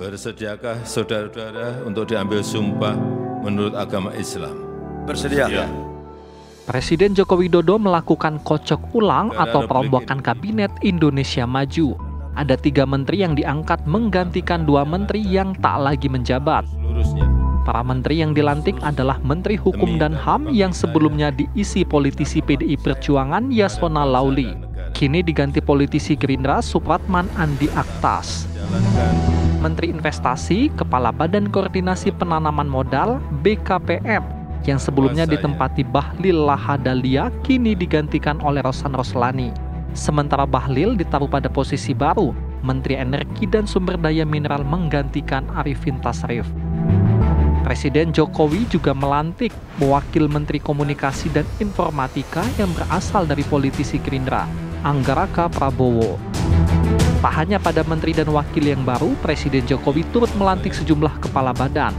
Bersediakah saudara-saudara untuk diambil sumpah menurut agama Islam? Bersedia. Ya. Presiden Joko Widodo melakukan kocok ulang atau perombakan kabinet Indonesia Maju. Ada 3 menteri yang diangkat menggantikan 2 menteri yang tak lagi menjabat. Seluruhnya. Para menteri yang dilantik adalah Menteri Hukum dan HAM yang sebelumnya diisi politisi PDI Perjuangan Yasona Lauli. Kini diganti politisi Gerindra Supratman Andi Aktas. Menteri Investasi, Kepala Badan Koordinasi Penanaman Modal (BKPM) yang sebelumnya ditempati Bahlil Lahadalia kini digantikan oleh Rosan Roslani. Sementara Bahlil ditaruh pada posisi baru, Menteri Energi dan Sumber Daya Mineral menggantikan Arifin Tasrif. Presiden Jokowi juga melantik Wakil Menteri Komunikasi dan Informatika yang berasal dari politisi Gerindra, Anggaraka Prabowo. Tak hanya pada menteri dan wakil yang baru, Presiden Jokowi turut melantik sejumlah kepala badan.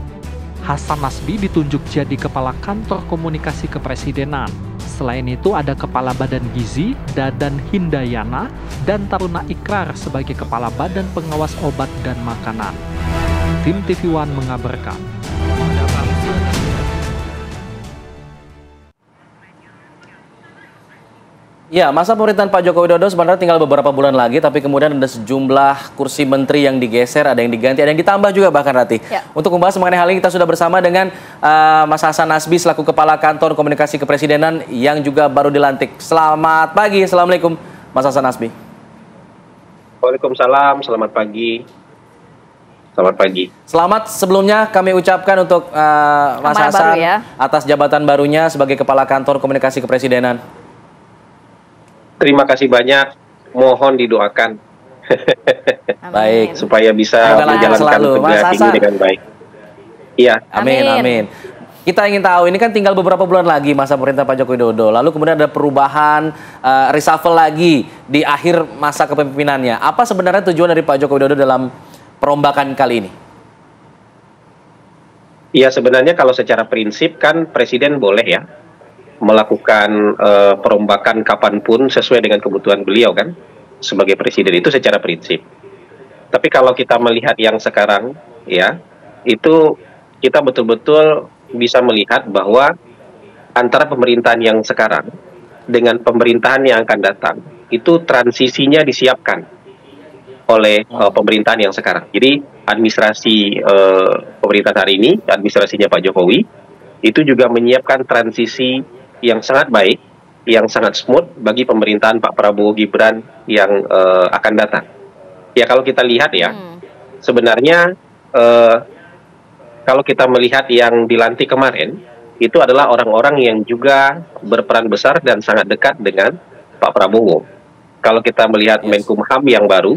Hasan Nasbi ditunjuk jadi Kepala Kantor Komunikasi Kepresidenan. Selain itu ada Kepala Badan Gizi, Dadan Hindayana, dan Taruna Ikrar sebagai Kepala Badan Pengawas Obat dan Makanan. Tim TV One mengabarkan. Ya, masa pemerintahan Pak Joko Widodo sebenarnya tinggal beberapa bulan lagi, tapi kemudian ada sejumlah kursi menteri yang digeser, ada yang diganti, ada yang ditambah juga bahkan, Rati. Ya. Untuk membahas mengenai hal ini kita sudah bersama dengan Mas Hasan Nasbi selaku Kepala Kantor Komunikasi Kepresidenan yang juga baru dilantik. Selamat pagi, Assalamualaikum Mas Hasan Nasbi. Waalaikumsalam, selamat pagi. Selamat pagi. Selamat sebelumnya kami ucapkan untuk Mas Hasan atas jabatan barunya sebagai Kepala Kantor Komunikasi Kepresidenan. Terima kasih banyak, mohon didoakan. Baik. Supaya bisa menjalankan tugas ini dengan baik. Iya. Amin, amin. Kita ingin tahu, ini kan tinggal beberapa bulan lagi masa pemerintah Pak Joko Widodo. Lalu kemudian ada perubahan, reshuffle lagi di akhir masa kepemimpinannya. Apa sebenarnya tujuan dari Pak Joko Widodo dalam perombakan kali ini? Ya, sebenarnya kalau secara prinsip kan Presiden boleh ya melakukan perombakan kapanpun sesuai dengan kebutuhan beliau kan sebagai presiden, itu secara prinsip. Tapi kalau kita melihat yang sekarang ya, itu kita betul-betul bisa melihat bahwa antara pemerintahan yang sekarang dengan pemerintahan yang akan datang itu transisinya disiapkan oleh pemerintahan yang sekarang. Jadi administrasi pemerintahan hari ini, administrasinya Pak Jokowi itu juga menyiapkan transisi yang sangat baik, yang sangat smooth bagi pemerintahan Pak Prabowo Gibran yang akan datang. Ya kalau kita lihat ya, sebenarnya kalau kita melihat yang dilantik kemarin, itu adalah orang-orang yang juga berperan besar dan sangat dekat dengan Pak Prabowo. Kalau kita melihat Menkumham yang baru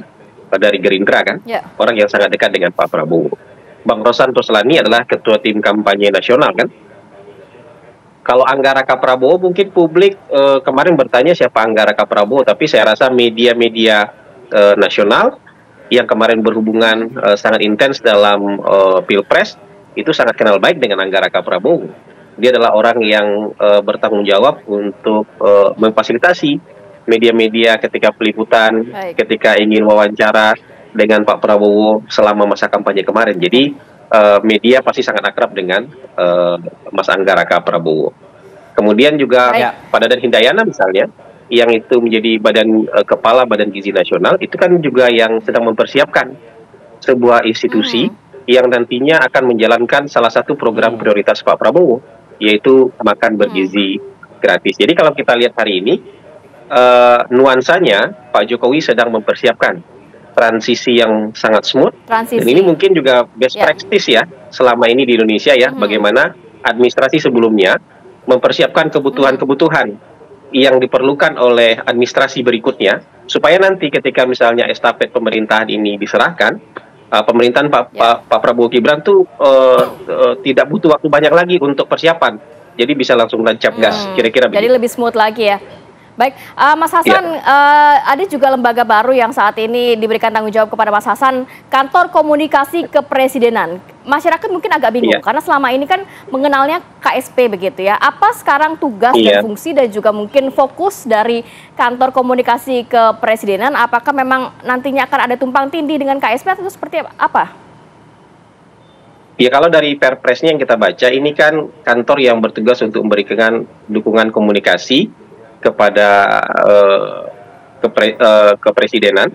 dari Gerindra kan, orang yang sangat dekat dengan Pak Prabowo. Bang Rosan Roslani adalah Ketua Tim Kampanye Nasional kan. Kalau Anggaraka Prabowo mungkin publik kemarin bertanya siapa Anggaraka Prabowo, tapi saya rasa media-media nasional yang kemarin berhubungan sangat intens dalam Pilpres itu sangat kenal baik dengan Anggaraka Prabowo. Dia adalah orang yang bertanggung jawab untuk memfasilitasi media-media ketika peliputan, ketika ingin wawancara dengan Pak Prabowo selama masa kampanye kemarin. Jadi media pasti sangat akrab dengan Mas Anggaraka Prabowo. Kemudian juga Pak Dadan Hindayana misalnya, yang itu menjadi Kepala Badan Gizi Nasional, itu kan juga yang sedang mempersiapkan sebuah institusi yang nantinya akan menjalankan salah satu program prioritas Pak Prabowo, yaitu makan bergizi gratis. Jadi kalau kita lihat hari ini, nuansanya Pak Jokowi sedang mempersiapkan transisi yang sangat smooth. Dan ini mungkin juga best practice ya selama ini di Indonesia ya, bagaimana administrasi sebelumnya mempersiapkan kebutuhan-kebutuhan yang diperlukan oleh administrasi berikutnya, supaya nanti ketika misalnya estafet pemerintahan ini diserahkan, pemerintahan Pak Prabowo Gibran tuh tidak butuh waktu banyak lagi untuk persiapan, jadi bisa langsung tancap gas, kira-kira begitu. Jadi lebih smooth lagi ya. Baik, Mas Hasan, ada juga lembaga baru yang saat ini diberikan tanggung jawab kepada Mas Hasan, Kantor Komunikasi Kepresidenan. Masyarakat mungkin agak bingung, karena selama ini kan mengenalnya KSP begitu ya. Apa sekarang tugas dan fungsi dan juga mungkin fokus dari Kantor Komunikasi Kepresidenan? Apakah memang nantinya akan ada tumpang tindih dengan KSP atau seperti apa? Ya kalau dari Perpresnya yang kita baca, ini kan kantor yang bertugas untuk memberikan dukungan komunikasi kepada kepresidenan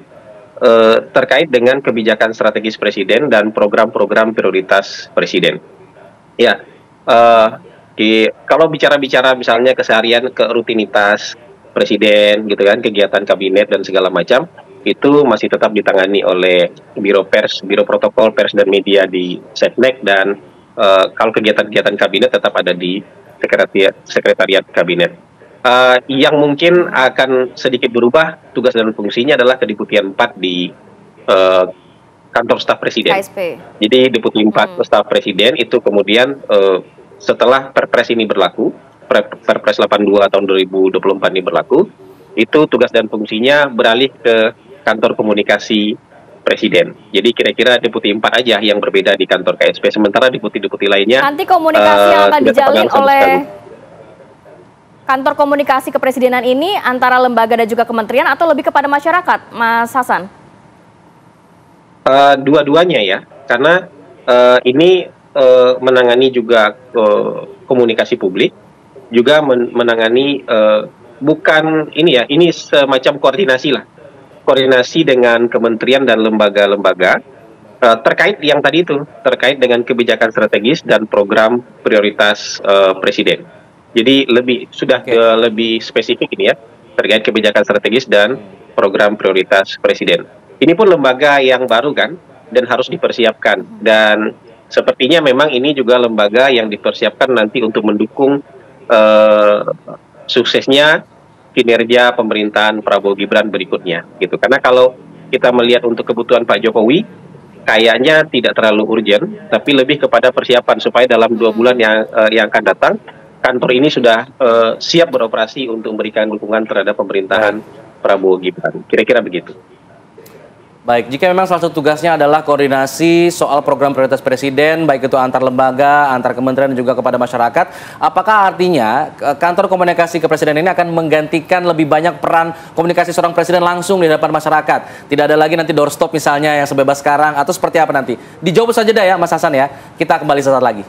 terkait dengan kebijakan strategis presiden dan program-program prioritas presiden. Ya, kalau bicara-bicara misalnya keseharian ke rutinitas presiden gitu kan, kegiatan kabinet dan segala macam, itu masih tetap ditangani oleh Biro Pers, Biro Protokol Pers dan Media di Setnek, dan kalau kegiatan-kegiatan kabinet tetap ada di Sekretariat Kabinet. Yang mungkin akan sedikit berubah tugas dan fungsinya adalah kedeputian 4 di kantor staf presiden. KSP. Jadi deputi 4 staf presiden itu kemudian setelah Perpres ini berlaku, Perpres 82 tahun 2024 ini berlaku, itu tugas dan fungsinya beralih ke kantor komunikasi presiden. Jadi kira-kira deputi 4 aja yang berbeda di kantor KSP, sementara deputi-deputi lainnya nanti komunikasi yang akan dijalin oleh kantor komunikasi kepresidenan ini antara lembaga dan juga kementerian atau lebih kepada masyarakat, Mas Hasan? Dua-duanya ya, karena ini menangani juga komunikasi publik, juga menangani bukan ini ya, ini semacam koordinasi lah, koordinasi dengan kementerian dan lembaga-lembaga terkait yang tadi itu, terkait dengan kebijakan strategis dan program prioritas presiden. Jadi lebih spesifik ini ya, terkait kebijakan strategis dan program prioritas presiden. Ini pun lembaga yang baru kan, dan harus dipersiapkan. Dan sepertinya memang ini juga lembaga yang dipersiapkan nanti untuk mendukung suksesnya kinerja pemerintahan Prabowo Gibran berikutnya, gitu. Karena kalau kita melihat untuk kebutuhan Pak Jokowi, kayaknya tidak terlalu urgent, tapi lebih kepada persiapan supaya dalam 2 bulan yang akan datang, kantor ini sudah siap beroperasi untuk memberikan dukungan terhadap pemerintahan Prabowo Gibran. Kira-kira begitu. Baik, jika memang salah satu tugasnya adalah koordinasi soal program prioritas presiden, baik itu antar lembaga, antar kementerian, dan juga kepada masyarakat, apakah artinya kantor komunikasi kepresidenan ini akan menggantikan lebih banyak peran komunikasi seorang presiden langsung di hadapan masyarakat? Tidak ada lagi nanti doorstop misalnya yang sebebas sekarang, atau seperti apa nanti? Dijawab saja deh ya Mas Hasan ya, kita kembali sesaat lagi.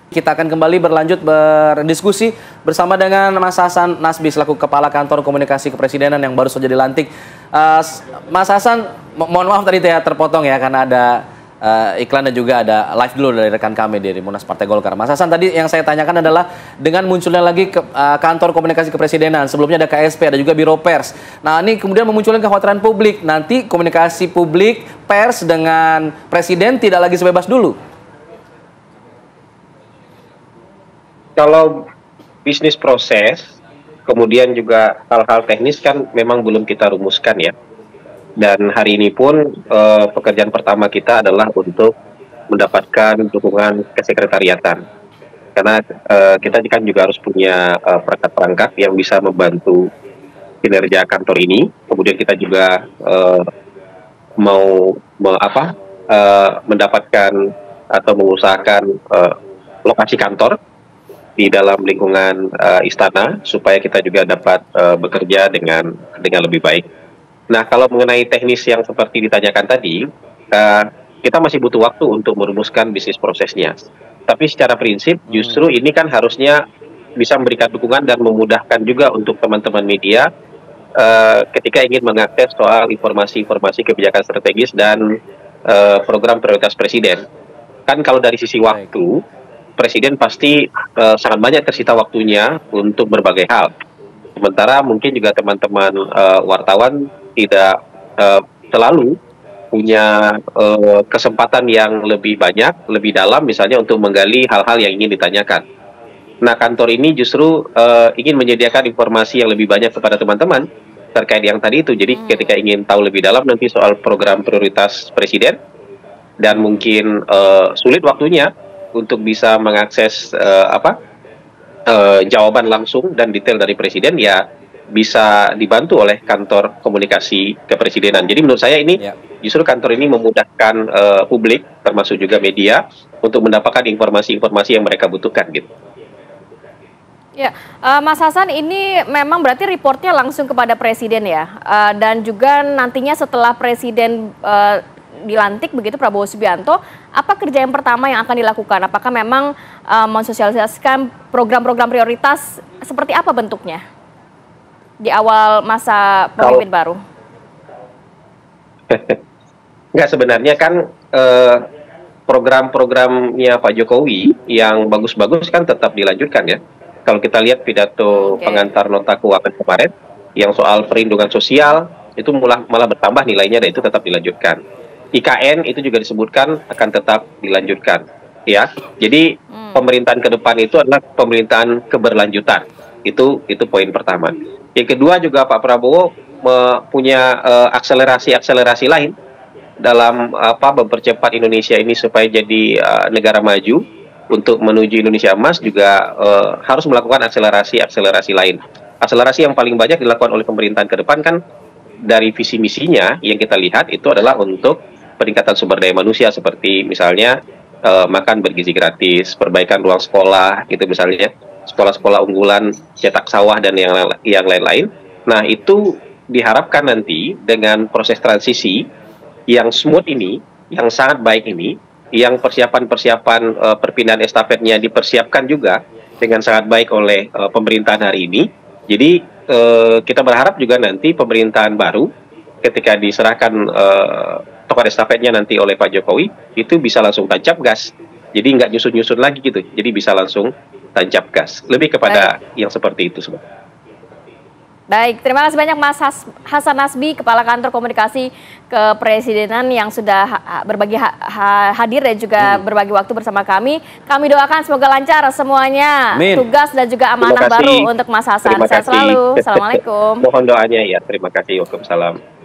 Kita akan kembali berlanjut berdiskusi bersama dengan Mas Hasan Nasbi selaku Kepala Kantor Komunikasi Kepresidenan yang baru saja dilantik. Mas Hasan, mohon maaf tadi ya terpotong ya karena ada iklan dan juga ada live dulu dari rekan kami dari Munas Partai Golkar. Mas Hasan, tadi yang saya tanyakan adalah dengan munculnya lagi Kantor Komunikasi Kepresidenan, sebelumnya ada KSP, ada juga Biro Pers. Nah, ini kemudian memunculkan kekhawatiran publik, nanti komunikasi publik, pers dengan presiden tidak lagi sebebas dulu. Kalau bisnis proses, kemudian juga hal-hal teknis kan memang belum kita rumuskan ya. Dan hari ini pun pekerjaan pertama kita adalah untuk mendapatkan dukungan kesekretariatan. Karena kita kan juga harus punya perangkat-perangkat yang bisa membantu kinerja kantor ini. Kemudian kita juga mendapatkan atau mengusahakan lokasi kantor di dalam lingkungan istana supaya kita juga dapat bekerja dengan lebih baik. Nah, kalau mengenai teknis yang seperti ditanyakan tadi, kita masih butuh waktu untuk merumuskan bisnis prosesnya. Tapi secara prinsip justru ini kan harusnya bisa memberikan dukungan dan memudahkan juga untuk teman-teman media ketika ingin mengakses soal informasi-informasi kebijakan strategis dan program prioritas presiden. Kan kalau dari sisi waktu, Presiden pasti sangat banyak tersita waktunya untuk berbagai hal. Sementara mungkin juga teman-teman wartawan tidak selalu punya kesempatan yang lebih banyak, lebih dalam misalnya untuk menggali hal-hal yang ingin ditanyakan. Nah, kantor ini justru ingin menyediakan informasi yang lebih banyak kepada teman-teman terkait yang tadi itu. Jadi ketika ingin tahu lebih dalam nanti soal program prioritas Presiden, dan mungkin sulit waktunya untuk bisa mengakses jawaban langsung dan detail dari Presiden, ya bisa dibantu oleh kantor komunikasi kepresidenan. Jadi menurut saya ini justru kantor ini memudahkan publik, termasuk juga media, untuk mendapatkan informasi-informasi yang mereka butuhkan gitu. Ya, Mas Hasan, ini memang berarti reportnya langsung kepada Presiden ya, dan juga nantinya setelah Presiden dilantik begitu Prabowo Subianto, apa kerja yang pertama yang akan dilakukan? Apakah memang mensosialisasikan program-program prioritas seperti apa bentuknya di awal masa pemimpin baru? Enggak, sebenarnya kan program-programnya Pak Jokowi yang bagus-bagus kan tetap dilanjutkan ya. Kalau kita lihat pidato pengantar nota keuangan kemarin, yang soal perlindungan sosial, itu malah bertambah nilainya dan itu tetap dilanjutkan. IKN itu juga disebutkan akan tetap dilanjutkan. Ya, jadi pemerintahan ke depan itu adalah pemerintahan keberlanjutan. Itu poin pertama. Yang kedua juga Pak Prabowo punya akselerasi lain dalam mempercepat Indonesia ini supaya jadi negara maju. Untuk menuju Indonesia Emas juga harus melakukan akselerasi lain. Akselerasi yang paling banyak dilakukan oleh pemerintahan ke depan kan dari visi misinya yang kita lihat itu adalah untuk peningkatan sumber daya manusia seperti misalnya makan bergizi gratis, perbaikan ruang sekolah gitu misalnya, sekolah-sekolah unggulan, cetak sawah dan yang lain-lain. Nah, itu diharapkan nanti dengan proses transisi yang smooth ini, yang sangat baik ini, yang persiapan perpindahan estafetnya dipersiapkan juga dengan sangat baik oleh pemerintahan hari ini. Jadi kita berharap juga nanti pemerintahan baru ketika diserahkan tongkat estafetnya nanti oleh Pak Jokowi itu bisa langsung tancap gas. Jadi nggak nyusun-nyusun lagi gitu. Jadi bisa langsung tancap gas. Lebih kepada yang seperti itu sebenarnya. Baik, terima kasih banyak Mas Hasan Nasbi, Kepala Kantor Komunikasi Kepresidenan yang sudah berbagi hadir dan juga berbagi waktu bersama kami. Kami doakan semoga lancar semuanya. Amin. Tugas dan juga amanah baru untuk Mas Hasan. Sehat selalu. Assalamualaikum. Mohon doanya ya. Terima kasih. Waalaikumsalam.